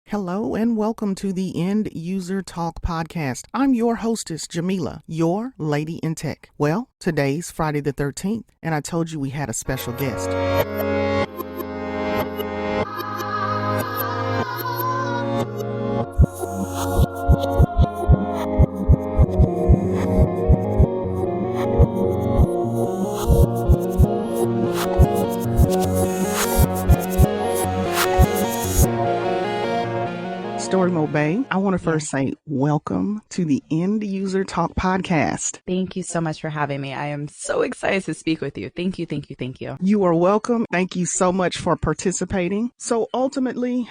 Hello and welcome to the End User Talk podcast. I'm your hostess, Jameelah, your lady in tech. Well, today's Friday the 13th, and I told you we had a special guest. Storymodebae, I want to first say welcome to the End User Talk podcast. Thank you so much for having me. I am so excited to speak with you. Thank you. You are welcome. Thank you so much for participating. So ultimately,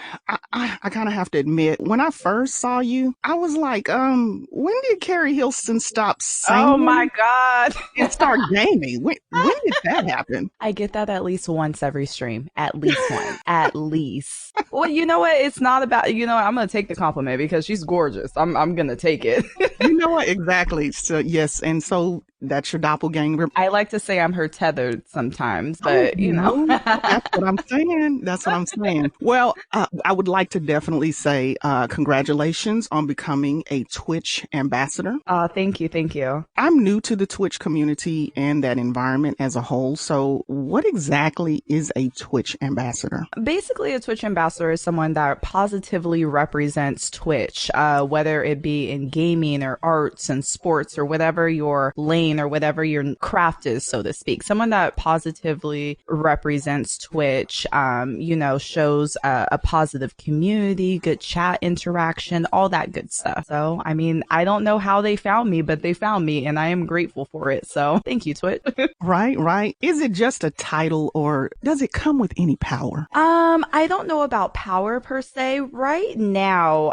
I kind of have to admit, when I first saw you, I was like, when did Carrie Hilson stop singing? Oh my God. And start gaming? When did that happen? I get that at least once every stream. At least one. At least. Well, you know what? It's not about, I'm going to take the compliment because she's gorgeous. I'm going to take it. You know what? Exactly. So, yes. And so that's your doppelganger. I like to say I'm her tethered sometimes, but That's what I'm saying. That's what I'm saying. Well, I would like to definitely say congratulations on becoming a Twitch ambassador. Thank you. I'm new to the Twitch community and that environment as a whole. So what exactly is a Twitch ambassador? Basically, a Twitch ambassador is someone that positively represents Twitch, whether it be in gaming or arts and sports or whatever your lane or whatever your craft is, so to speak. Someone that positively represents Twitch, shows a positive community, good chat interaction, all that good stuff. So, I don't know how they found me, but they found me and I am grateful for it. So thank you, Twitch. Right. Is it just a title or does it come with any power? I don't know about power per se. Right now,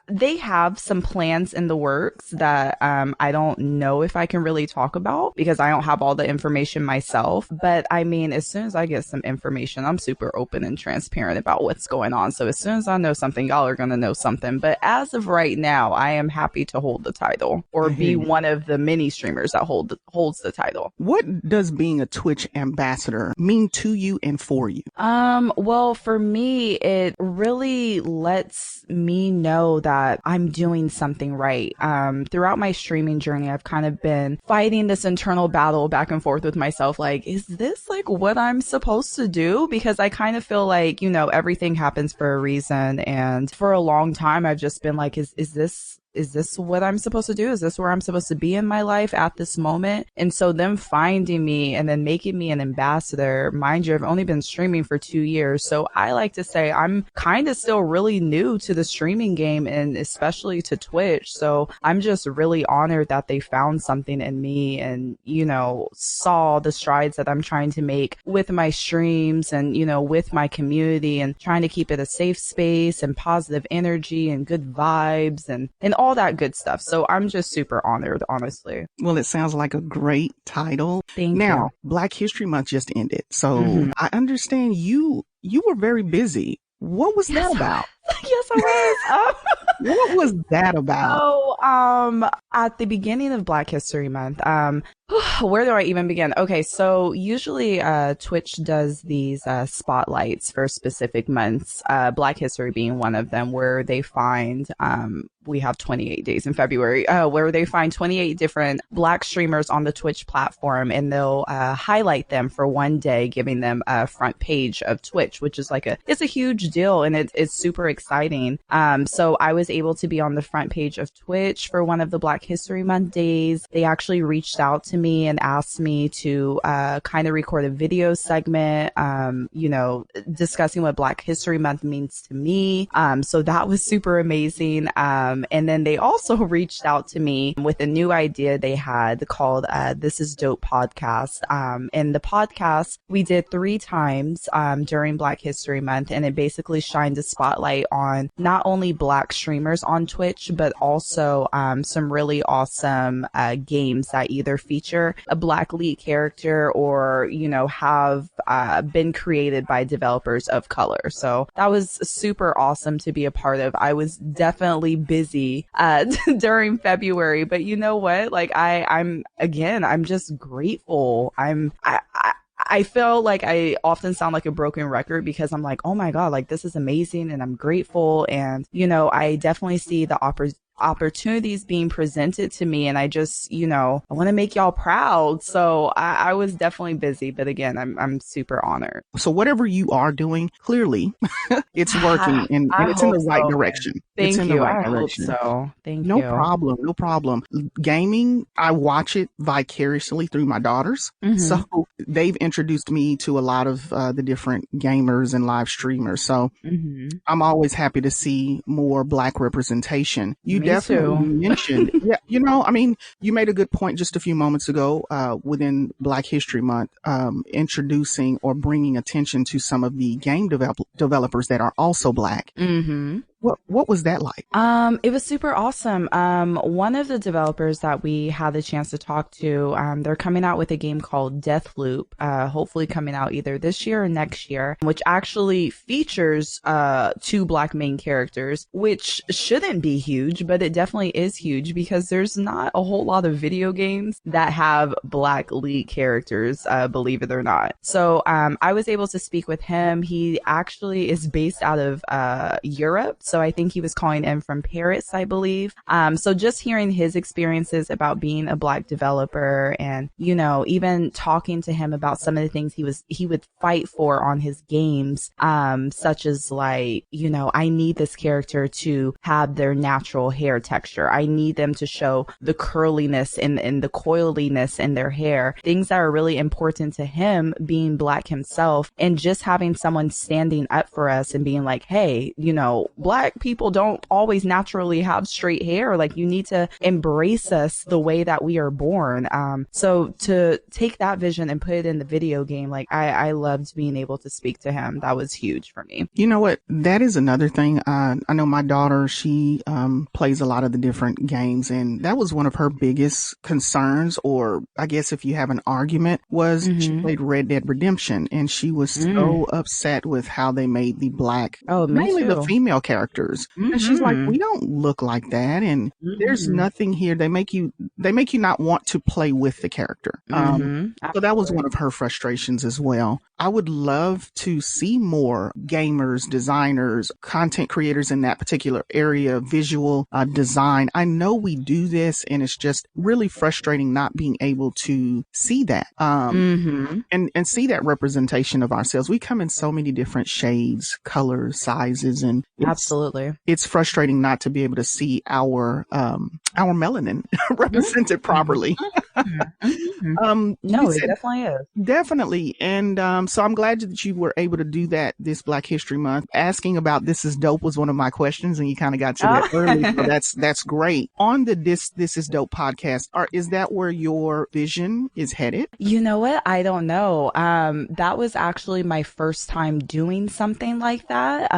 they have some plans in the works that I don't know if I can really talk about because I don't have all the information myself. But as soon as I get some information, I'm super open and transparent about what's going on. So as soon as I know something, y'all are going to know something. But as of right now, I am happy to hold the title or be one of the many streamers that holds the title. What does being a Twitch ambassador mean to you and for you? Well, for me, it really lets me know that I'm doing something right. Throughout my streaming journey, I've kind of been fighting this internal battle back and forth with myself. Like, is this like what I'm supposed to do? Because I kind of feel like, everything happens for a reason. And for a long time, I've just been like, is this what I'm supposed to do? Is this where I'm supposed to be in my life at this moment? And so them finding me and then making me an ambassador, mind you, I've only been streaming for 2 years. So I like to say I'm kind of still really new to the streaming game and especially to Twitch. So I'm just really honored that they found something in me and, saw the strides that I'm trying to make with my streams and, with my community and trying to keep it a safe space and positive energy and good vibes and all that good stuff. So I'm just super honored, honestly. Well, it sounds like a great title. Thank you. Now, Black History Month just ended. So I understand you were very busy. What was that about? Yes, I was. What was that about? Oh, at the beginning of Black History Month, where do I even begin? Okay, so usually Twitch does these spotlights for specific months, Black History being one of them, where they find, we have 28 days in February, where they find 28 different Black streamers on the Twitch platform, and they'll highlight them for one day, giving them a front page of Twitch, which is it's a huge deal, and it's super exciting. So I was able to be on the front page of Twitch for one of the Black History Month days. They actually reached out to me and asked me to kind of record a video segment, discussing what Black History Month means to me. So that was super amazing. And then they also reached out to me with a new idea they had called This Is Dope podcast. And the podcast we did 3 times during Black History Month, and it basically shined a spotlight on not only Black streamers on Twitch, but also some really awesome games that either feature a Black lead character or, have been created by developers of color. So that was super awesome to be a part of. I was definitely busy during February, but you know what? I'm just grateful. I feel like I often sound like a broken record because I'm like, oh my God, like this is amazing and I'm grateful. And, I definitely see the opportunities being presented to me. And I just, I want to make y'all proud. So I was definitely busy. But again, I'm super honored. So whatever you are doing, clearly it's working and I it's in hope the right so. direction. It's Thank in the you. right I hope direction. so. Thank No you. problem. No problem. Gaming, I watch it vicariously through my daughters. So Mm-hmm. they've introduced me to a lot of the different gamers and live streamers. So Mm-hmm. I'm always happy to see more Black representation. You Me definitely too. mentioned, yeah, I mean, you made a good point just a few moments ago within Black History Month, introducing or bringing attention to some of the game developers that are also Black. Mm-hmm. What was that like? It was super awesome. One of the developers that we had the chance to talk to, they're coming out with a game called Deathloop, hopefully coming out either this year or next year, which actually features, two Black main characters, which shouldn't be huge, but it definitely is huge because there's not a whole lot of video games that have Black lead characters, believe it or not. So, I was able to speak with him. He actually is based out of, Europe. So I think he was calling in from Paris, I believe. So just hearing his experiences about being a Black developer and, even talking to him about some of the things he would fight for on his games, such as like, I need this character to have their natural hair texture. I need them to show the curliness and the coiliness in their hair, things that are really important to him being Black himself, and just having someone standing up for us and being like, hey, Black people don't always naturally have straight hair. Like, you need to embrace us the way that we are born. So to take that vision and put it in the video game, like I loved being able to speak to him. That was huge for me. You know what? That is another thing. I know my daughter, she plays a lot of the different games, and that was one of her biggest concerns, or I guess if you have an argument, was she played Red Dead Redemption, and she was so upset with how they made the Black, Oh, me mainly the too. female characters. And she's like, we don't look like that, and there's nothing here. They make you not want to play with the character. So that was one of her frustrations as well. I would love to see more gamers, designers, content creators in that particular area, visual design. I know we do this, and it's just really frustrating not being able to see that and see that representation of ourselves. We come in so many different shades, colors, sizes, and Absolutely. it's frustrating not to be able to see our melanin represented properly. No, it definitely is. Definitely. And so I'm glad that you were able to do that this Black History Month. Asking about This Is Dope was one of my questions, and you kind of got to that early. So that's great. On the This Is Dope podcast, is that where your vision is headed? You know what? I don't know. That was actually my first time doing something like that.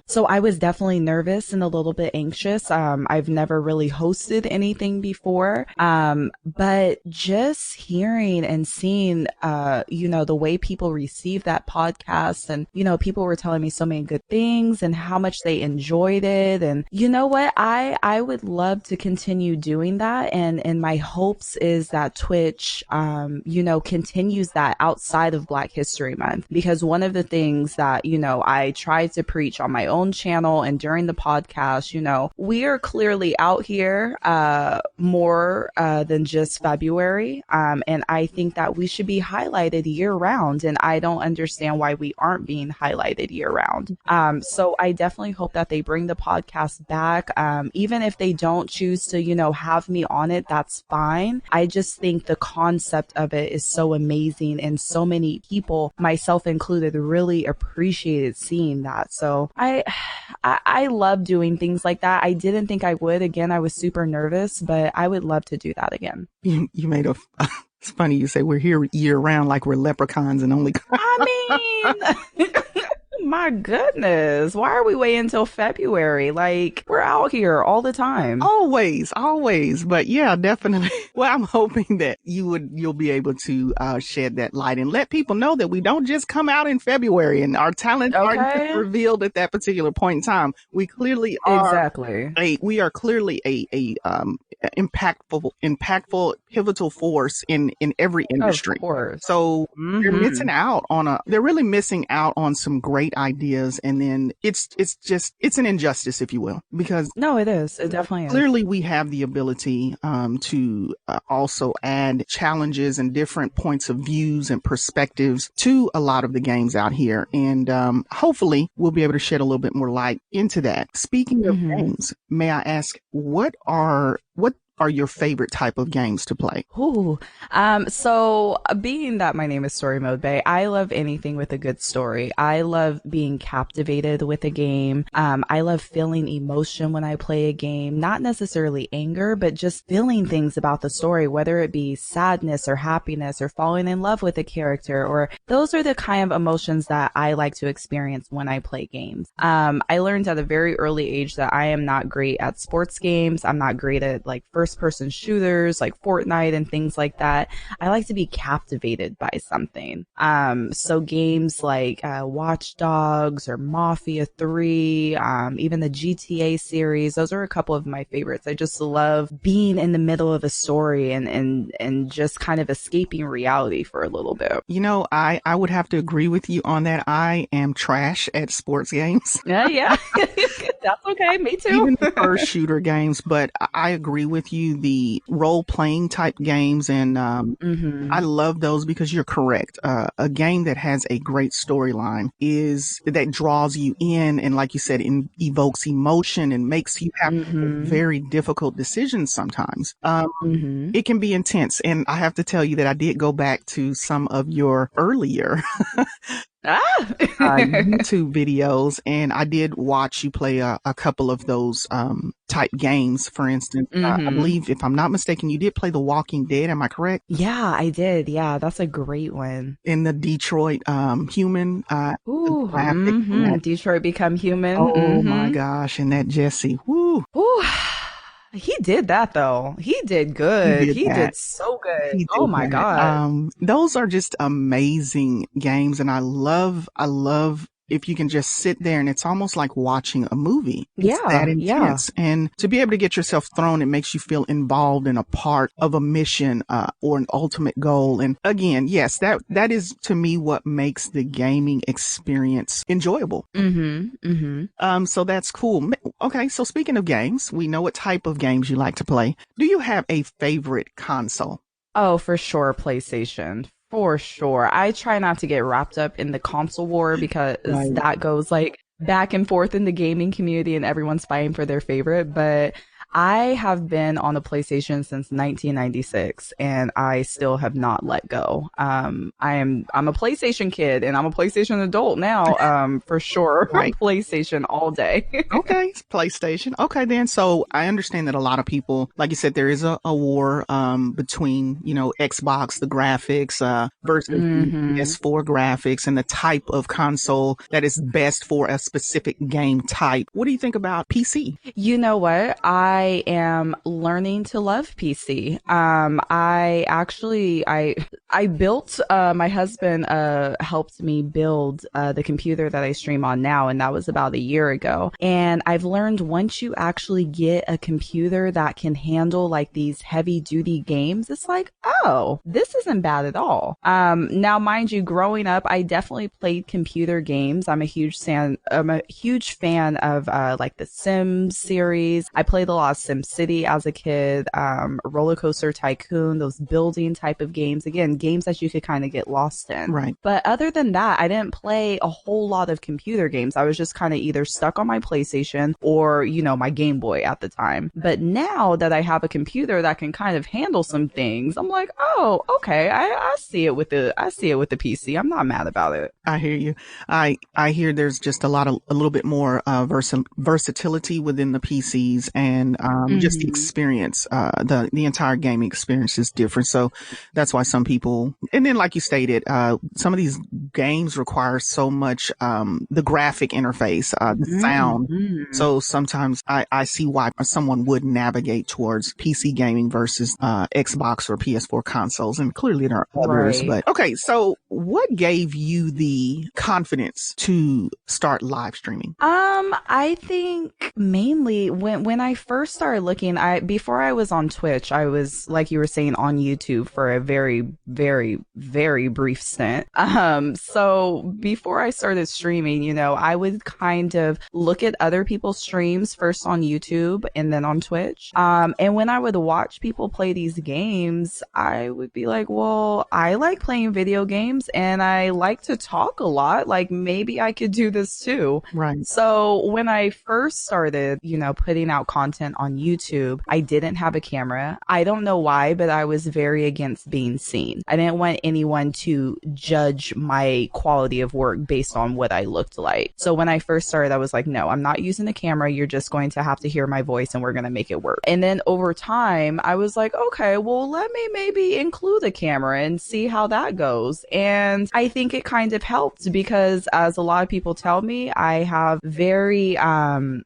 So I was definitely nervous and a little bit anxious. I've never really hosted anything before. But just hearing and seeing, the way people receive that podcast, and, people were telling me so many good things and how much they enjoyed it. And you know what? I would love to continue doing that. And my hopes is that Twitch, continues that outside of Black History Month, because one of the things that, I tried to preach on my own channel and during the podcast, we are clearly out here, more, than just February. And I think that we should be highlighted year round. And I don't understand why we aren't being highlighted year round. So I definitely hope that they bring the podcast back. Even if they don't choose to, have me on it, that's fine. I just think the concept of it is so amazing. And so many people, myself included, really appreciated seeing that. So I love doing things like that. I didn't think I would. Again, I was super nervous, but I would love to do that again. You made it's funny you say we're here year round like we're leprechauns and only. I mean, my goodness. Why are we waiting until February? Like, we're out here all the time. Always, always. But yeah, definitely. Well, I'm hoping that you'll be able to shed that light and let people know that we don't just come out in February and our talents aren't just Okay. revealed at that particular point in time. We clearly are Exactly. we are clearly a impactful, pivotal force in every Of industry. course. So Mm-hmm. they're really missing out on some great ideas, and then it's an injustice, if you will, because No, it is. It definitely is. clearly we have the ability to also add challenges and different points of views and perspectives to a lot of the games out here, and hopefully we'll be able to shed a little bit more light into that. Speaking of Mm-hmm. games, may I ask what are your favorite type of games to play? Ooh. So being that my name is Storymodebae, I love anything with a good story. I love being captivated with a game. I love feeling emotion when I play a game, not necessarily anger, but just feeling things about the story, whether it be sadness or happiness or falling in love with a character, or those are the kind of emotions that I like to experience when I play games. I learned at a very early age that I am not great at sports games. I'm not great at like first person shooters like Fortnite and things like that. I like to be captivated by something. So games like Watch Dogs or Mafia 3, even the GTA series, those are a couple of my favorites. I just love being in the middle of a story and just kind of escaping reality for a little bit. You know, I would have to agree with you on that. I am trash at sports games. Yeah. That's okay. Me too. Even the first shooter games, but I agree with you. The role playing type games, and I love those because you're correct. A game that has a great storyline is that draws you in, and like you said, evokes emotion and makes you have to make very difficult decisions sometimes. It can be intense, and I have to tell you that I did go back to some of your earlier Ah. YouTube videos, and I did watch you play a couple of those type games. For instance, I believe, if I'm not mistaken, you did play The Walking Dead. Am I correct? Yeah, I did. Yeah, that's a great one. In the Detroit Human Ooh, graphic. And that, Detroit Become Human. oh my gosh, and that Jesse, whoo, Ooh, he did that though. He did good. did He that. did so good. He Oh did my that. God. Those are just amazing games, and I love if you can just sit there and it's almost like watching a movie. It's that Yeah, yeah. intense. And to be able to get yourself thrown, it makes you feel involved in a part of a mission, or an ultimate goal. And again, yes, that is to me what makes the gaming experience enjoyable. So that's cool. Okay. So speaking of games, we know what type of games you like to play. Do you have a favorite console? Oh, for sure, PlayStation. For sure. I try not to get wrapped up in the console war because Right. that goes like back and forth in the gaming community and everyone's fighting for their favorite. But I have been on the PlayStation since 1996 and I still have not let go. I'm a PlayStation kid and I'm a PlayStation adult now. For sure. Right. PlayStation all day. Okay, it's PlayStation. Okay, then. So I understand that a lot of people, like you said, there is a war between, Xbox, the graphics, versus the PS4 graphics, and the type of console that is best for a specific game type. What do you think about PC? You know what? I am learning to love PC. I built, my husband, helped me build, the computer that I stream on now. And that was about a year ago. And I've learned once you actually get a computer that can handle like these heavy duty games, it's like, oh, this isn't bad at all. Now mind you, growing up, I definitely played computer games. I'm a huge fan of, like the Sims series. I played a lot of SimCity as a kid, Roller Coaster Tycoon, those building type of games. Again, games that you could kind of get lost in. Right. But other than that, I didn't play a whole lot of computer games. I was just kind of either stuck on my PlayStation or, my Game Boy at the time. But now that I have a computer that can kind of handle some things, I'm like, oh, okay, I see it with the PC. I'm not mad about it. I hear you. I hear there's just a little bit more versatility within the PCs, and just the experience. The entire gaming experience is different. So that's why some people people, and then like you stated, some of these games require so much, the graphic interface, the sound. So sometimes I see why someone would navigate towards PC gaming versus Xbox or PS4 consoles, and clearly there are others. Right. But okay, so what gave you the confidence to start live streaming? I think mainly when I first started looking, before I was on Twitch, I was, like you were saying, on YouTube for a very, very, very brief stint. So before I started streaming, you know, I would kind of look at other people's streams first on YouTube and then on Twitch. And when I would watch people play these games, I would be like, well, I like playing video games and I like to talk a lot. Like maybe I could do this too. Right. So when I first started, you know, putting out content on YouTube, I didn't have a camera. I don't know why, but I was very against being seen. I didn't want anyone to judge my quality of work based on what I looked like. So when I first started, I was like, no, I'm not using a camera. You're just going to have to hear my voice and we're going to make it work. And then over time, I was like, okay, well, let me maybe include a camera and see how that goes. And I think it kind of helped because, as a lot of people tell me, I have very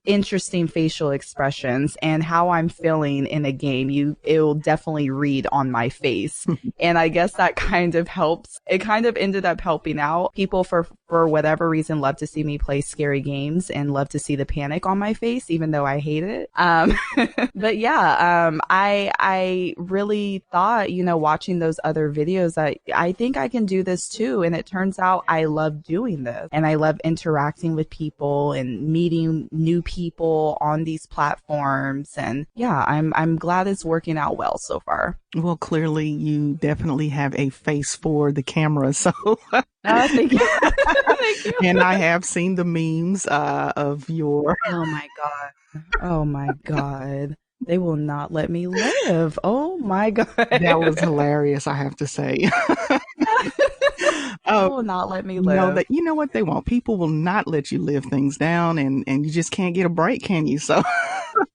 interesting facial expressions, and how I'm feeling in a game, it will definitely read on my face. And I guess that kind of helps. It kind of ended up helping out. People for whatever reason love to see me play scary games and love to see the panic on my face, even though I hate it. But yeah, I really thought, you know, watching those other videos, that I think I can do this too. And it turns out I love doing this, and I love interacting with people and meeting new people on these platforms. And yeah, I'm glad it's working out well so far. Well, clearly you definitely have a face for the camera. So Thank you. Thank you. and I have seen the memes of your Oh my God. Oh my God. They will not let me live. Oh my God. that was hilarious, I have to say. They will not let me live. No, that you know what they want. People will not let you live things down, and you just can't get a break, can you? So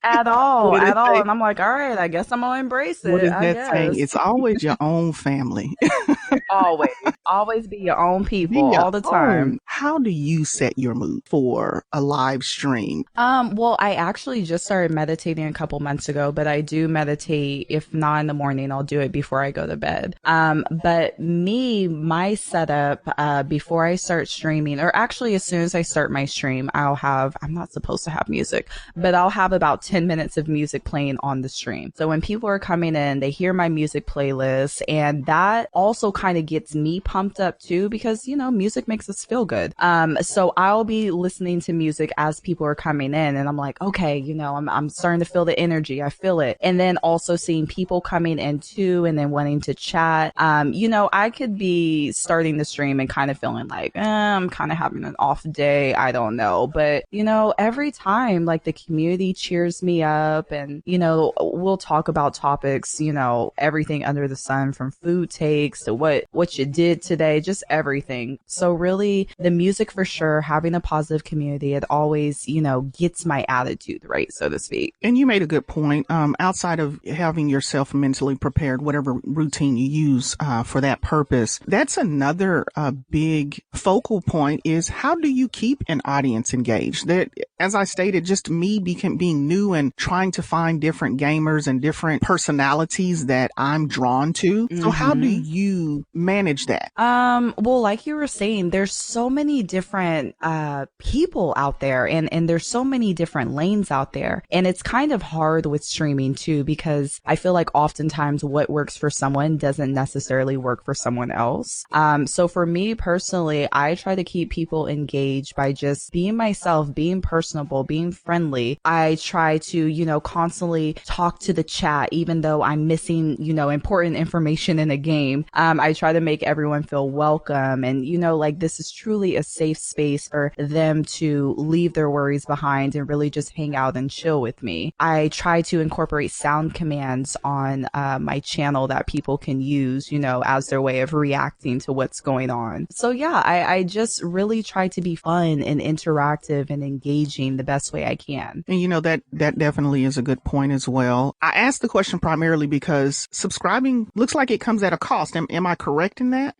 At all. What did it say? And I'm like, all right, I guess I'm gonna embrace it. What is I that saying? guess. It's always your own family. Always be your own people Yeah. all the time. How do you set your mood for a live stream? Well, I actually just started meditating a couple months ago, but I do meditate. If not in the morning, I'll do it before I go to bed. But my setup, before I start streaming, or actually as soon as I start my stream, I'm not supposed to have music, but I'll have about 10 minutes of music playing on the stream. So when people are coming in, they hear my music playlist, and that also kind of gets me pumped up too, because, you know, music makes us feel good. So I'll be listening to music as people are coming in, and I'm like, okay, you know, I'm starting to feel the energy. I feel it. And then also seeing people coming in too, and then wanting to chat. You know, I could be starting the stream and kind of feeling like, I'm kind of having an off day. I don't know. But, you know, every time, like, the community cheers me up, and, you know, we'll talk about topics, you know, everything under the sun, from food takes to what you did today, just everything. So really, the music for sure, having a positive community, it always, you know, gets my attitude right, so to speak. And you made a good point. Outside of having yourself mentally prepared, whatever routine you use for that purpose, that's another big focal point, is how do you keep an audience engaged? That, as I stated, just me being new and trying to find different gamers and different personalities that I'm drawn to. So how do you manage that? Well, like you were saying, there's so many different people out there, and there's so many different lanes out there. And it's kind of hard with streaming too, because I feel like oftentimes what works for someone doesn't necessarily work for someone else. So for me personally, I try to keep people engaged by just being myself, being personable, being friendly. I try to, you know, constantly talk to the chat, even though I'm missing, you know, important information in a game. I try to make everyone feel welcome, and, you know, like, this is truly a safe space for them to leave their worries behind and really just hang out and chill with me. I try to incorporate sound commands on my channel that people can use, you know, as their way of reacting to what's going on. So yeah, I just really try to be fun and interactive and engaging the best way I can. And you know, that definitely is a good point as well. I asked the question primarily because subscribing looks like it comes at a cost. Am I correct? correct in that?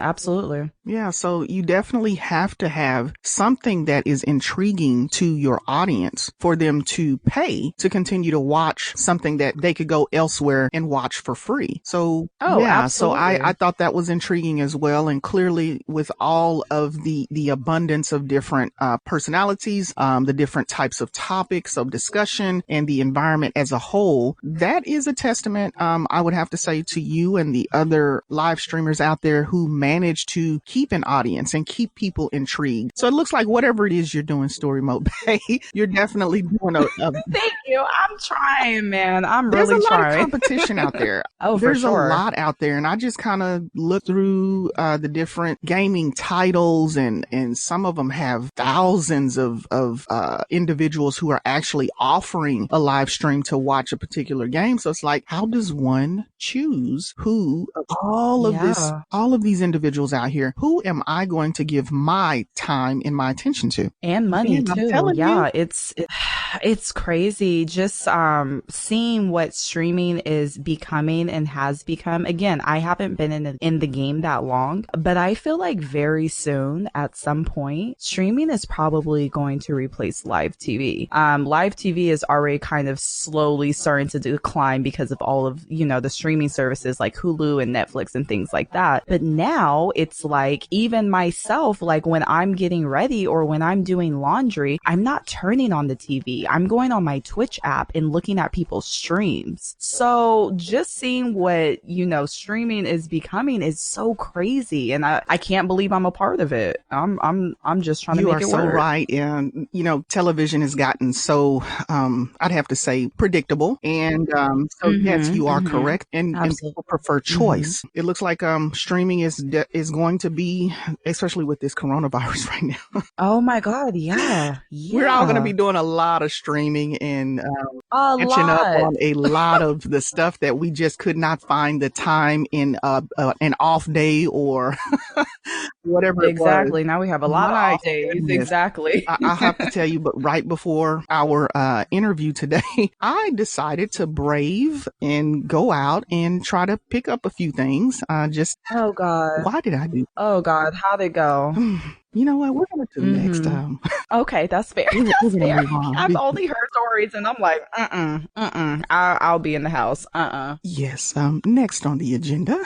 Absolutely. Yeah, so you definitely have to have something that is intriguing to your audience for them to pay to continue to watch something that they could go elsewhere and watch for free. So Oh, yeah, so I absolutely. thought that was intriguing as well. And clearly with all of the abundance of different personalities, the different types of topics of discussion and the environment as a whole, that is a testament, I would have to say, to you and the other live streamers out there who manage to keep an audience and keep people intrigued. So it looks like whatever it is you're doing, Story Mode Bay, you're definitely doing a Thank you. I'm trying, man. I'm there's really a lot of trying. competition out there. Oh, for There's a sure. lot out there, and I just kind of look through the different gaming titles, and some of them have thousands of individuals who are actually offering a live stream to watch a particular game. So it's like, how does one choose who of all of Yeah. these individuals out here, who am I going to give my time and my attention to? And money Man, I'm too. telling you. Yeah, it's crazy just seeing what streaming is becoming and has become. Again, I haven't been in the game that long, but I feel like very soon at some point streaming is probably going to replace live TV. Live TV is already kind of slowly starting to decline because of all of, the streaming services like Hulu and Netflix and things like that. But now it's like, even myself, like when I'm getting ready or when I'm doing laundry, I'm not turning on the TV. I'm going on my Twitch app and looking at people's streams. So just seeing what, streaming is becoming is so crazy. And I can't believe I'm a part of it. I'm just trying to make it work. You are so right. And, television has gotten so, I'd have to say, predictable. And so, yes, you are correct. And people prefer choice. It looks like streaming is going to be, especially with this coronavirus right now. Oh my God. Yeah. We're all going to be doing a lot of streaming and catching up on a lot of the stuff that we just could not find the time in an off day or whatever it was. Exactly. Now we have a lot of off days. Goodness. Exactly. I have to tell you, but right before our interview today, I decided to brave and go out and try to pick up a few things. Oh God. Why did I do? Oh God. How'd it go? You know what? We're going to do next time. Okay, that's fair. That's fair. I've only heard stories and I'm like, I'll be in the house. Yes. Next on the agenda.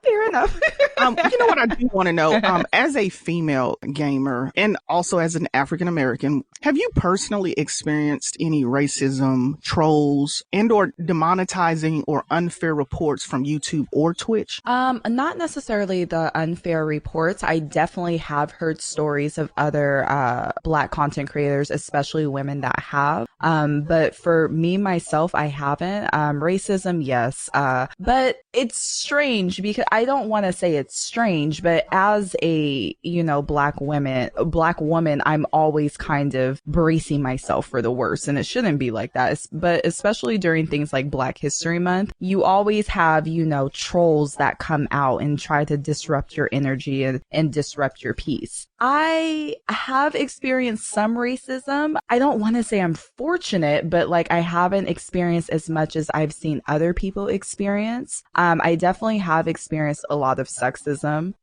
Fair enough. You know what I do want to know? As a female gamer and also as an African American, have you personally experienced any racism, trolls, and or demonetizing or unfair reports from YouTube or Twitch? Not necessarily the unfair reports. I definitely have heard stories of other Black content creators, especially women that have. But for me myself, I haven't. Racism, yes. But it's strange because I don't want to say it's strange, but as a, Black woman, I'm always kind of bracing myself for the worst, and it shouldn't be like that. But especially during things like Black History Month, you always have, trolls that come out and try to disrupt your energy and disrupt your peace. I have experienced some racism. I don't want to say I'm fortunate, but like I haven't experienced as much as I've seen other people experience. I definitely have experienced a lot of sexism.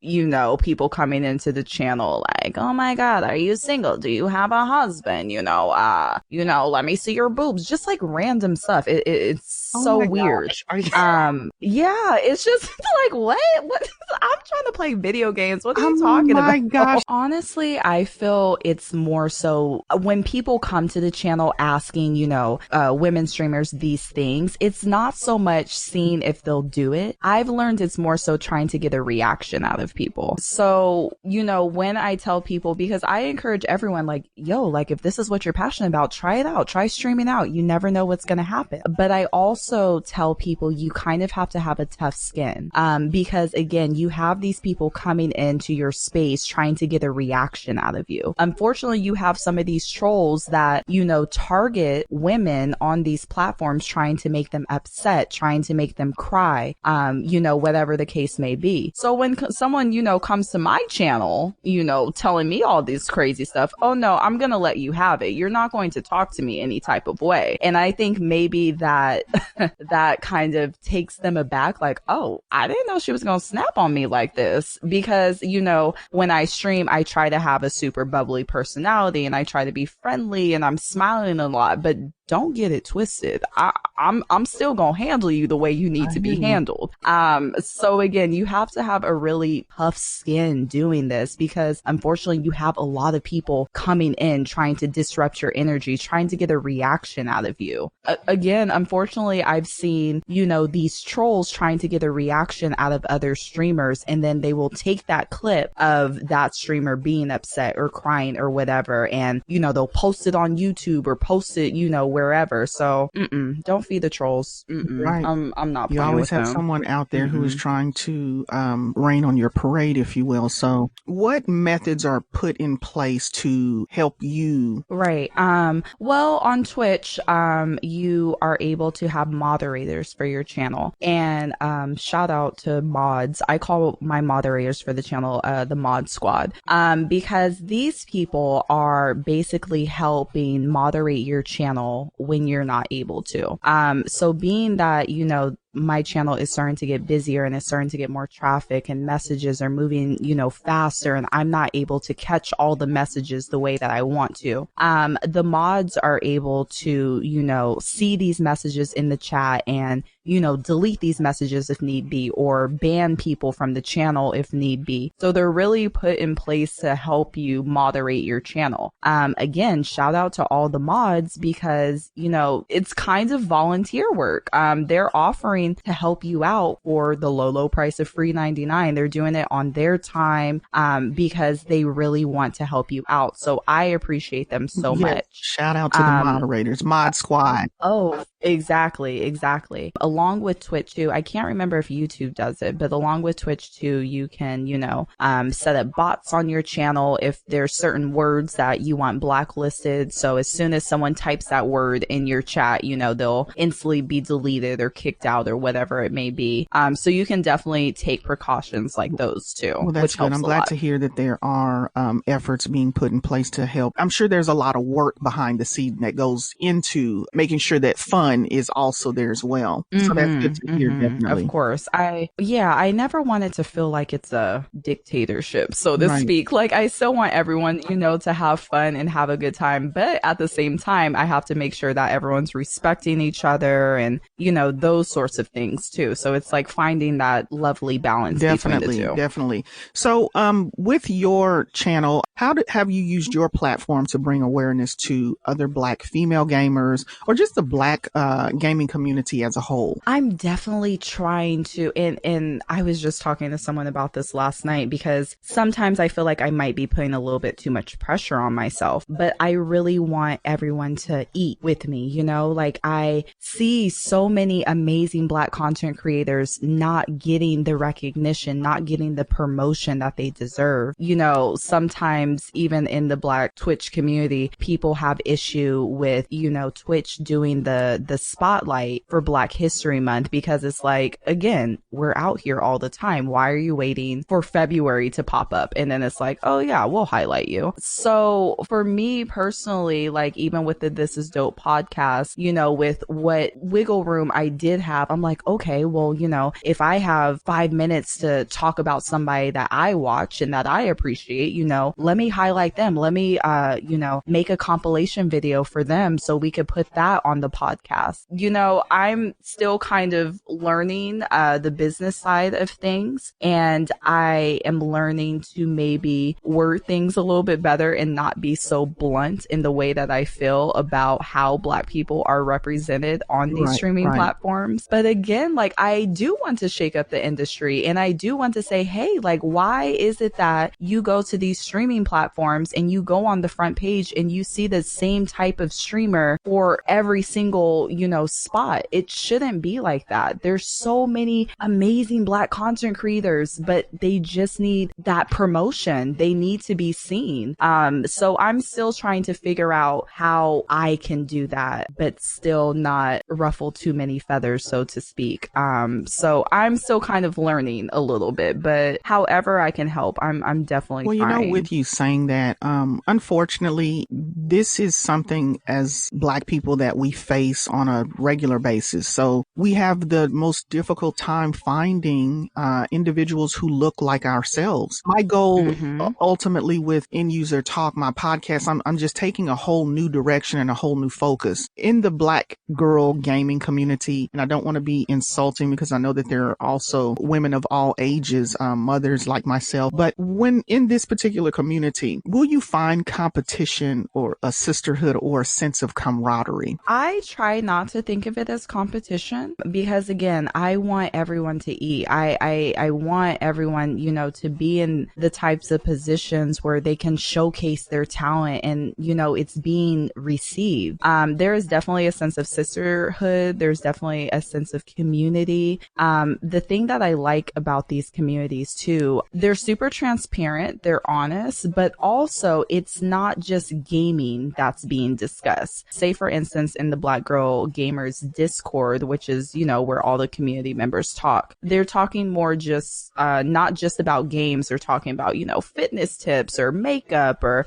People coming into the channel like, "Oh my God, are you single? Do you have a husband? Let me see your boobs." Just like random stuff. It's so weird. Yeah, it's just like, what? I'm trying to play video games. What are you talking about? Oh my gosh. Honestly, I feel it's more so when people come to the channel asking, women streamers these things, it's not so much seeing if they'll do it. I've learned it's more so trying to get a reaction out of people. So, when I tell people, because I encourage everyone like, if this is what you're passionate about, try it out, try streaming out. You never know what's going to happen. But I also tell people you kind of have to have a tough skin. Because again, you have these people coming into your space trying to get a reaction out of you. Unfortunately, you have some of these trolls that, target target women on these platforms, trying to make them upset, trying to make them cry, whatever the case may be. So when someone, comes to my channel, telling me all this crazy stuff, oh no, I'm going to let you have it. You're not going to talk to me any type of way. And I think maybe that that kind of takes them aback, like, oh, I didn't know she was going to snap on me like this. Because, when I stream, I try to have a super bubbly personality and I try to be friendly and I'm smiling a lot, but don't get it twisted. I'm still gonna handle you the way you need to be handled. So again, you have to have a really tough skin doing this, because unfortunately you have a lot of people coming in trying to disrupt your energy, trying to get a reaction out of you. Again, unfortunately, I've seen, these trolls trying to get a reaction out of other streamers, and then they will take that clip of that streamer being upset or crying or whatever, and they'll post it on YouTube or post it, wherever. So don't feed the trolls. Right. I'm not. You always have someone out there who is trying to rain on your parade, if you will. So what methods are put in place to help you? Right. Well, on Twitch, you are able to have moderators for your channel, and shout out to mods. I call my moderators for the channel the mod squad, because these people are basically helping moderate your channel when you're not able to. So being that, my channel is starting to get busier and it's starting to get more traffic and messages are moving, faster, and I'm not able to catch all the messages the way that I want to. The mods are able to, see these messages in the chat and, delete these messages if need be, or ban people from the channel if need be. So they're really put in place to help you moderate your channel. Again, shout out to all the mods, because, it's kind of volunteer work. They're offering to help you out for the low price of free 99. They're doing it on their time, because they really want to help you out. So I appreciate them so much. Shout out to the moderators, Mod Squad. Oh, exactly. Along with Twitch too, I can't remember if YouTube does it, but along with Twitch too, you can, set up bots on your channel if there's certain words that you want blacklisted. So as soon as someone types that word in your chat, they'll instantly be deleted or kicked out or whatever it may be. So you can definitely take precautions like those too. Well, that's good. I'm glad to hear that there are efforts being put in place to help. I'm sure there's a lot of work behind the scene that goes into making sure that fun is also there as well. So that's good to hear, definitely. Of course. I never wanted to feel like it's a dictatorship, so to speak. Like, I still want everyone, to have fun and have a good time. But at the same time, I have to make sure that everyone's respecting each other and, those sorts of things too. So it's like finding that lovely balance between the two. Definitely. So with your channel, have you used your platform to bring awareness to other Black female gamers or just the Black gaming community as a whole? I'm definitely trying to, and I was just talking to someone about this last night, because sometimes I feel like I might be putting a little bit too much pressure on myself, but I really want everyone to eat with me, like I see so many amazing Black content creators not getting the recognition, not getting the promotion that they deserve. Sometimes even in the Black Twitch community, people have issue with, Twitch doing the spotlight for Black History Month, because it's like, again, we're out here all the time. Why are you waiting for February to pop up? And then it's like, oh yeah, we'll highlight you. So for me personally, like even with the This Is Dope podcast, with what wiggle room I did have, I'm like, okay, well, if I have 5 minutes to talk about somebody that I watch and that I appreciate, let me highlight them. Let me, make a compilation video for them so we could put that on the podcast. I'm still kind of learning the business side of things, and I am learning to maybe word things a little bit better and not be so blunt in the way that I feel about how Black people are represented on these streaming platforms. But again, like I do want to shake up the industry, and I do want to say, hey, like, why is it that you go to these streaming platforms and you go on the front page and you see the same type of streamer for every single, single, spot. It shouldn't be like that. There's so many amazing Black content creators, but they just need that promotion. They need to be seen. So I'm still trying to figure out how I can do that, but still not ruffle too many feathers, so to speak. So I'm still kind of learning a little bit, but however I can help, I'm definitely trying. With you saying that, unfortunately, this is something as Black people that we face on a regular basis. So we have the most difficult time finding individuals who look like ourselves. My goal ultimately with End User Talk, my podcast, I'm just taking a whole new direction and a whole new focus in the Black girl gaming community. And I don't want to be insulting because I know that there are also women of all ages, mothers like myself. But when in this particular community, will you find competition or a sisterhood or a sense of camaraderie? I try not to think of it as competition because, again, I want everyone to eat. I want everyone, to be in the types of positions where they can showcase their talent and, it's being received. There is definitely a sense of sisterhood. There's definitely a sense of community. The thing that I like about these communities too, they're super transparent. They're honest, but also it's not just gaming that's being discussed. Say, for instance, in the Black Girl Gamers Discord, which is, where all the community members talk, they're talking more just, not just about games. They're talking about, fitness tips or makeup or,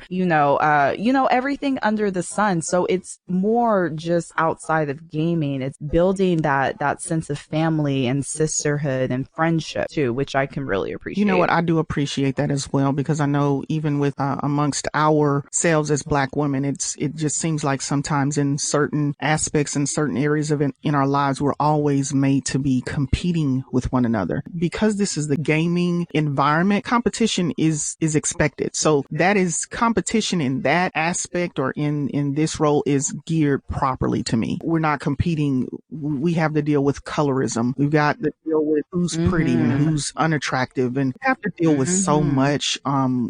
everything under the sun. So it's more just outside of gaming. It's building that sense of family and sisterhood and friendship too, which I can really appreciate. You know what? I do appreciate that as well, because I know even with amongst ourselves as Black women, it just seems like sometimes in certain aspects and certain areas of in our lives, we're always made to be competing with one another. Because this is the gaming environment, competition is expected. So that is competition in that aspect or in this role is geared properly to me. We're not competing. We have to deal with colorism. We've got to deal with who's pretty and who's unattractive, and we have to deal with so much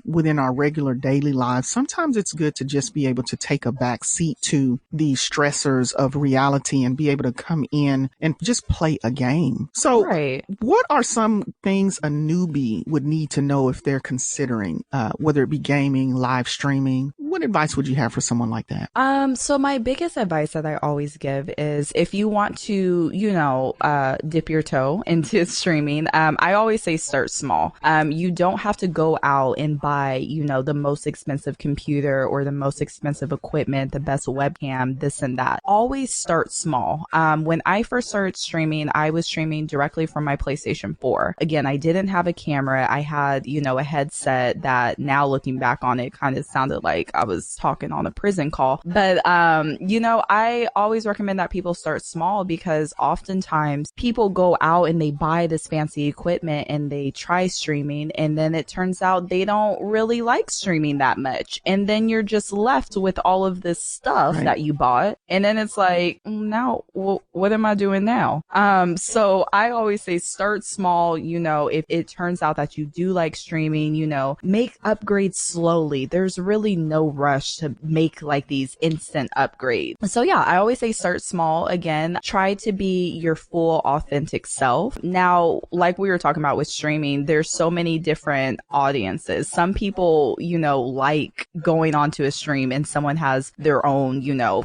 within our regular daily lives. Sometimes it's good to just be able to take a back seat to the stressors of reality and be able to come in and just play a game. So what are some things a newbie would need to know if they're considering, whether it be gaming, live streaming? What advice would you have for someone like that? So my biggest advice that I always give is if you want to, dip your toe into streaming, I always say start small. You don't have to go out and buy, the most expensive computer or the most expensive equipment, the best webcam, this and that. Always start small. When I first started streaming, I was streaming directly from my PlayStation 4. Again, I didn't have a camera. I had, a headset that now looking back on it kind of sounded like I was talking on a prison call. But, I always recommend that people start small because oftentimes people go out and they buy this fancy equipment and they try streaming, and then it turns out they don't really like streaming that much. And then you're just left with all of this stuff that you bought. And then it's like, now what am I doing now? So I always say start small. If it turns out that you do like streaming, make upgrades slowly. There's really no rush to make like these instant upgrades. So yeah, I always say start small. Again, try to be your full authentic self. Now, like we were talking about with streaming, there's so many different audiences. Some people, like going onto a stream and someone has their own,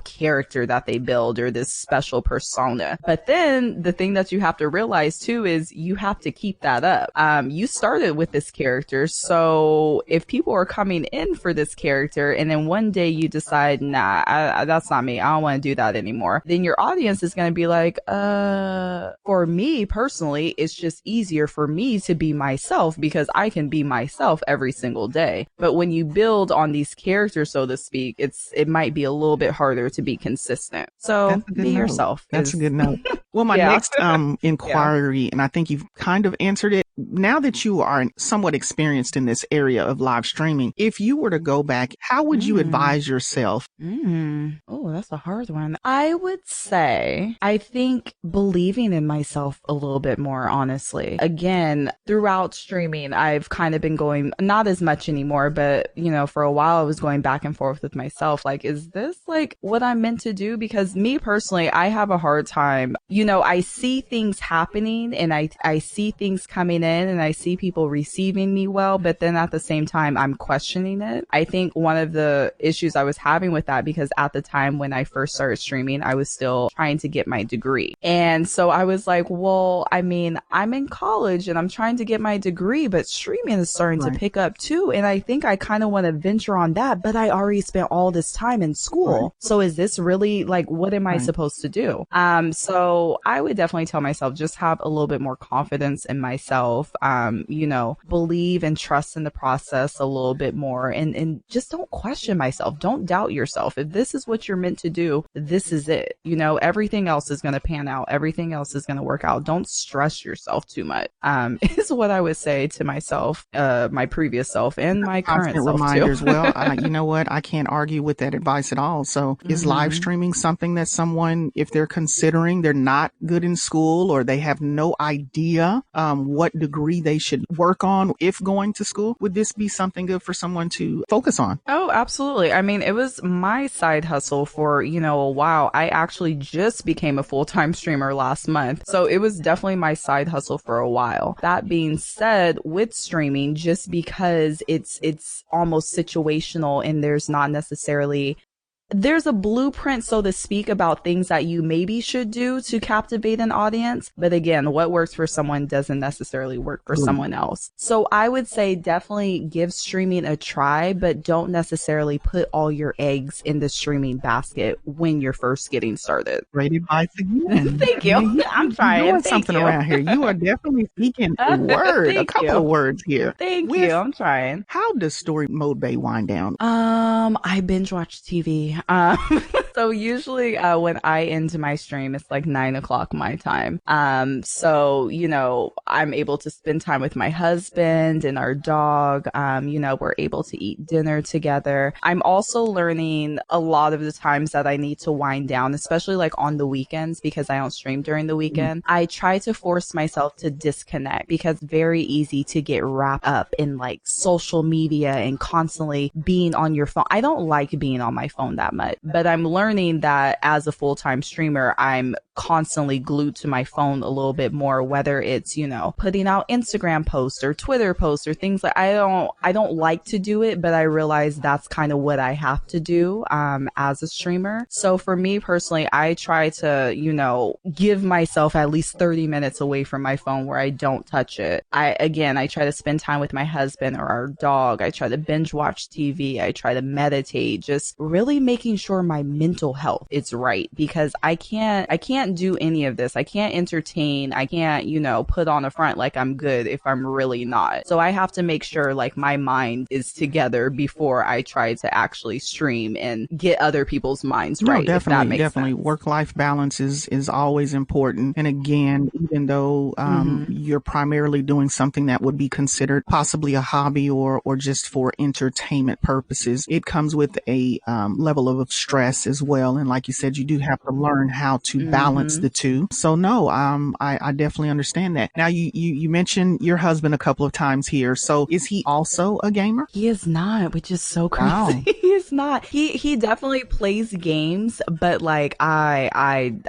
character that they build or this special persona. But then the thing that you have to realize too is you have to keep that up. You started with this character. So if people are coming in for this character and then one day you decide, nah, that's not me, I don't want to do that anymore, then your audience is going to be like, for me personally, it's just easier for me to be myself because I can be myself every single day. But when you build on these characters, so to speak, it might be a little bit harder to be consistent. So be yourself. That's a good note. Well, my next inquiry, and I think you've kind of answered it. Now that you are somewhat experienced in this area of live streaming, if you were to go back, how would you advise yourself? Oh, that's a hard one. I would say, I think believing in myself a little bit more, honestly. Again, throughout streaming, I've kind of been going, not as much anymore, but, for a while I was going back and forth with myself. Like, is this like what I'm meant to do? Because me personally, I have a hard time. I see things happening and I see things coming in and I see people receiving me well, but then at the same time, I'm questioning it. I think one of the issues I was having with that, because at the time when I first started streaming, I was still trying to get my degree. And so I was like, well, I mean, I'm in college and I'm trying to get my degree, but streaming is starting to pick up too. And I think I kind of want to venture on that, but I already spent all this time in school. Right. So is this really like, what am I supposed to do? So I would definitely tell myself, just have a little bit more confidence in myself, believe and trust in the process a little bit more, and just don't question myself. Don't doubt yourself. If this is what you're meant to do, this is it. Everything else is going to pan out. Everything else is going to work out. Don't stress yourself too much. Is what I would say to myself, my previous self and my current self reminders. Too. Well, you know what? I can't argue with that advice at all. So is live streaming something that someone, if they're considering they're not good in school or they have no idea what degree they should work on if going to school, would this be something good for someone to focus on? Oh, absolutely. I mean, it was my side hustle for, a while. I actually just became a full-time streamer last month. So it was definitely my side hustle for a while. That being said, with streaming, just because it's almost situational and there's a blueprint, so to speak, about things that you maybe should do to captivate an audience. But again, what works for someone doesn't necessarily work for someone else. So I would say definitely give streaming a try, but don't necessarily put all your eggs in the streaming basket when you're first getting started. Great advice again. Thank you. I'm trying. Doing something around here. You are definitely speaking a word, a couple of words here. Thank you. I'm trying. How does Storymodebae wind down? I binge watch TV. So usually when I end my stream, it's like 9:00 my time. So, I'm able to spend time with my husband and our dog. We're able to eat dinner together. I'm also learning a lot of the times that I need to wind down, especially like on the weekends, because I don't stream during the weekend. I try to force myself to disconnect, because it's very easy to get wrapped up in like social media and constantly being on your phone. I don't like being on my phone that much, but I'm learning that as a full-time streamer, I'm constantly glued to my phone a little bit more, whether it's, putting out Instagram posts or Twitter posts or things like I don't like to do it, but I realize that's kind of what I have to do as a streamer. So for me personally, I try to, give myself at least 30 minutes away from my phone where I don't touch it. I try to spend time with my husband or our dog. I try to binge watch TV. I try to meditate, just really making sure my mental health is right, because I can't do any of this. I can't entertain. I can't, put on a front like I'm good if I'm really not. So I have to make sure like my mind is together before I try to actually stream and get other people's minds right. No, definitely. Sense. Work-life balance is always important. And again, even though you're primarily doing something that would be considered possibly a hobby or just for entertainment purposes, it comes with a level of stress as well. And like you said, you do have to learn how to balance the two. So no, I definitely understand that. Now you mentioned your husband a couple of times here. So is he also a gamer? He is not, which is so crazy. Wow. He is not. He definitely plays games, but like I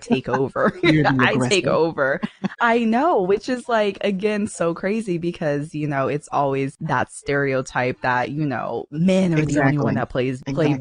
take over. I take over. I know, which is like, again, so crazy, because, it's always that stereotype that, men are the only one that play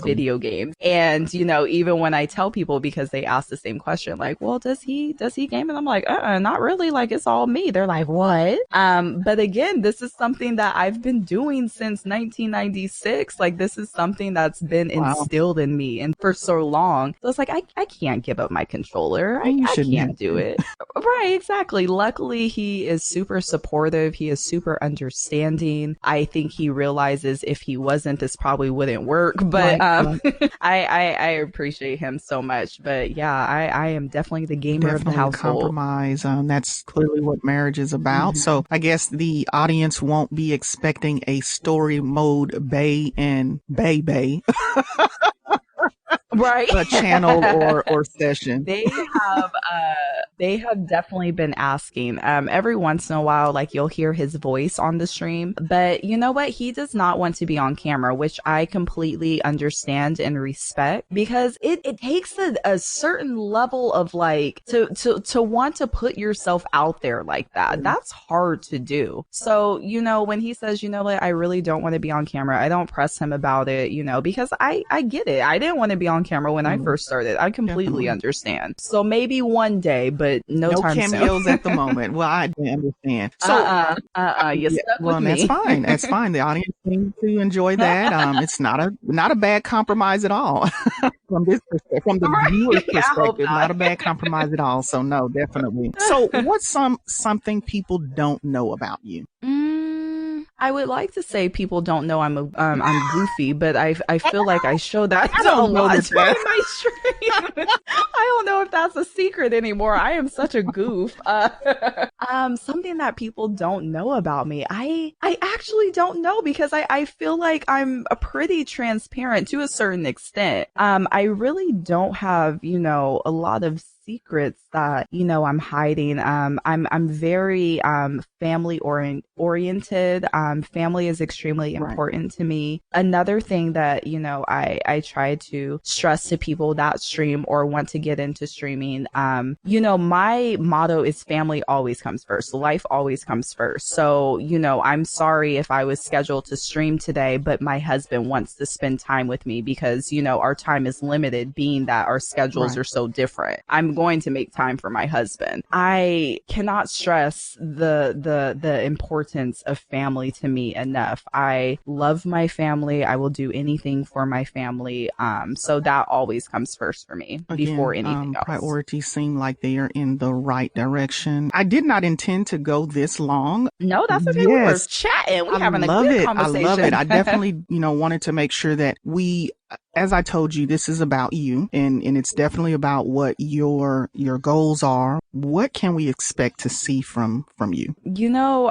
video games. And, even when I tell people, because they ask the same question, like, well, does he game? And I'm like, not really. Like, it's all me. They're like, what? But again, this is something that I've been doing since 1996. Like, this is something that's been instilled in me and for so long. So it's like, I can't give up my controller. I can't do it. Right, exactly. Luckily, he is super supportive. He is super understanding. I think he realizes if he wasn't, this probably wouldn't work. But I appreciate him so much. But yeah, I am definitely the gamer of the household. Compromise. That's clearly what marriage is about. So I guess the audience won't be expecting a story mode bae and bae. Right. channel or session. They have definitely been asking. Every once in a while, like you'll hear his voice on the stream, but you know what? He does not want to be on camera, which I completely understand and respect because it takes a certain level of like to want to put yourself out there like that. That's hard to do. So, when he says, like, I really don't want to be on camera, I don't press him about it, because I get it. I didn't want to be on camera when I first started. I completely understand. So maybe one day, but no time cameos soon. at the moment. Well, I understand. So, You stuck with me. That's fine. That's fine. The audience seems to enjoy that. It's not a bad compromise at all. From this perspective, from the viewer's perspective, not a bad compromise at all. So no, definitely. So what's something people don't know about you? I would like to say people don't know I'm goofy, but I feel like I show that a lot in my stream. I don't know if that's a secret anymore. I am such a goof. Something that people don't know about me. I actually don't know because I feel like I'm a pretty transparent to a certain extent. I really don't have, a lot of secrets that I'm hiding. I'm very family oriented. Family is extremely important to me. Another thing that I try to stress to people that stream or want to get into streaming. My motto is family always comes first. Life always comes first. So I'm sorry if I was scheduled to stream today, but my husband wants to spend time with me because our time is limited, being that our schedules are so different. I'm going to make time for my husband. I cannot stress the importance of family to me enough. I love my family. I will do anything for my family. So that always comes first for me before anything else. Priorities seem like they are in the right direction. I did not intend to go this long. No, that's okay. We're chatting. We're having a good conversation. I love it. I definitely, wanted to make sure that as I told you, this is about you and it's definitely about what your goals are. What can we expect to see from you?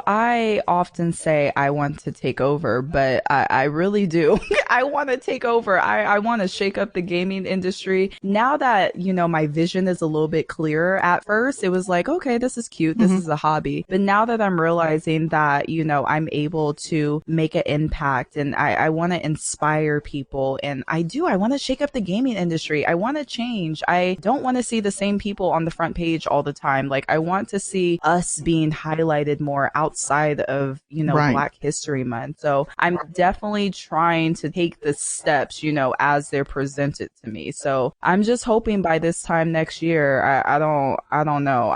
I often say I want to take over, but I really do. I want to take over. I want to shake up the gaming industry. Now that, my vision is a little bit clearer. At first, it was like, okay, this is cute. This is a hobby. But now that I'm realizing that, I'm able to make an impact and I want to inspire people and I want to shake up the gaming industry. I want to change. I don't want to see the same people on the front page all the time. Like I want to see us being highlighted more outside of, Black History Month. So I'm definitely trying to take the steps, as they're presented to me. So I'm just hoping by this time next year, I don't know.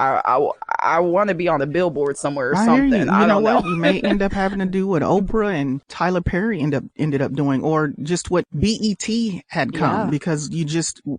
I want to be on a billboard somewhere or something. You know what? You may end up having to do what Oprah and Tyler Perry ended up doing, or just what BET had come, because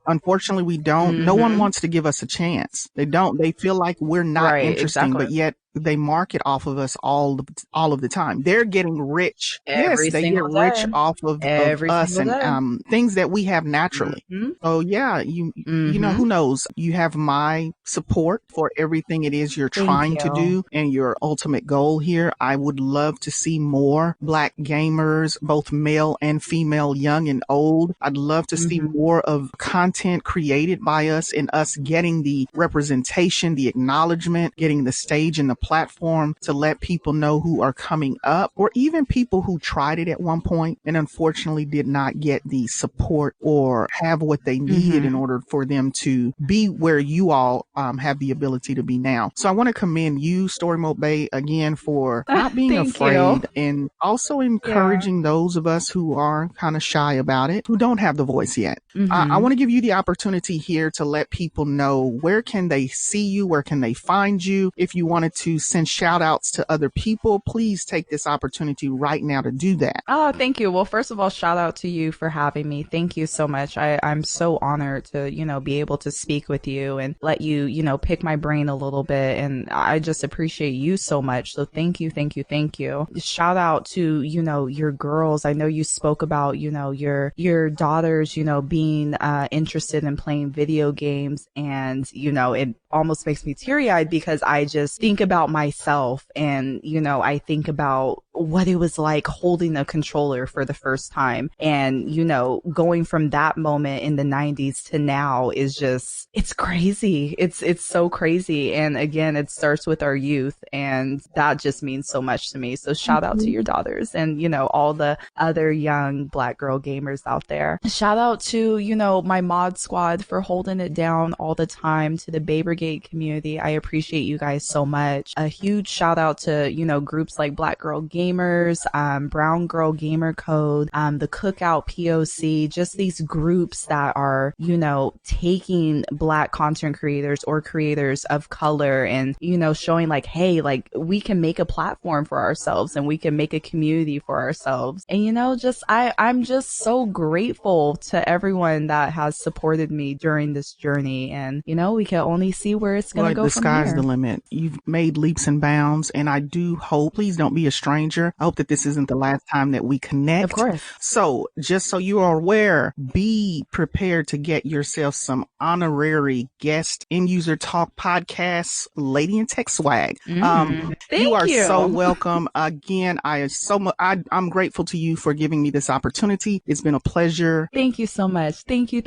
unfortunately we don't, no one wants to give us a chance. They feel like we're not interesting, but yet they market off of us all of the time. They're getting rich. They get rich off of us and things that we have naturally. So you know, who knows? You have my support for everything it is you're trying to do and your ultimate goal here. I would love to see more Black gamers, both male and female, young and old. I'd love to see more of content created by us and us getting the representation, the acknowledgement, getting the stage and the platform to let people know who are coming up, or even people who tried it at one point and unfortunately did not get the support or have what they needed in order for them to be where you all have the ability to be now. So I want to commend you, Storymodebae, again for not being afraid and also encouraging those of us who are kind of shy about it, who don't have the voice yet. I want to give you the opportunity here to let people know, where can they see you? Where can they find you? If you wanted to send shout outs to other people, please take this opportunity right now to do that. Oh, thank you. Well, first of all, shout out to you for having me. Thank you so much. I'm so honored to, be able to speak with you and let you, pick my brain a little bit. And I just appreciate you so much. So thank you, thank you, thank you. Shout out to, your girls. I know you spoke about, your daughters, being interested in playing video games. And, it almost makes me teary eyed because I just think about myself and, I think about what it was like holding a controller for the first time. And, you know, going from that moment in the 90s to now is just, it's crazy. It's so crazy. And again, it starts with our youth, and that just means so much to me. So shout out to your daughters and, you know, all the other young Black girl gamers out there. Shout out to, you know, my mod squad for holding it down all the time, to the Bay Brigade community. I appreciate you guys so much. A huge shout out to, you know, groups like Black Girl Gamers, Brown Girl Gamer Code, the Cookout POC, just these groups that are, you know, taking Black content creators or creators of color and, you know, showing like, hey, like we can make a platform for ourselves and we can make a community for ourselves. And, you know, just I'm just so grateful to everyone that has supported me during this journey. And, you know, we can only see where it's going to go from here. The sky's the limit. You've made leaps and bounds, and I do hope, please don't be a stranger. I hope that this isn't the last time that we connect. Of course. So just so you are aware, be prepared to get yourself some honorary guest in User Talk Podcasts LadynTech swag. Thank you are so welcome. Again, I'm grateful to you for giving me this opportunity. It's been a pleasure. Thank you so much. Thank you.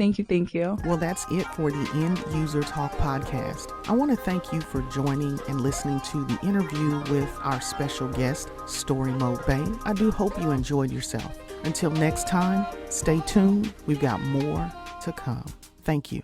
Well, that's it for the End User Talk Podcast. I want to thank you for joining and listening to the interview with our special guest, Storymodebae. I do hope you enjoyed yourself. Until next time, stay tuned. We've got more to come. Thank you.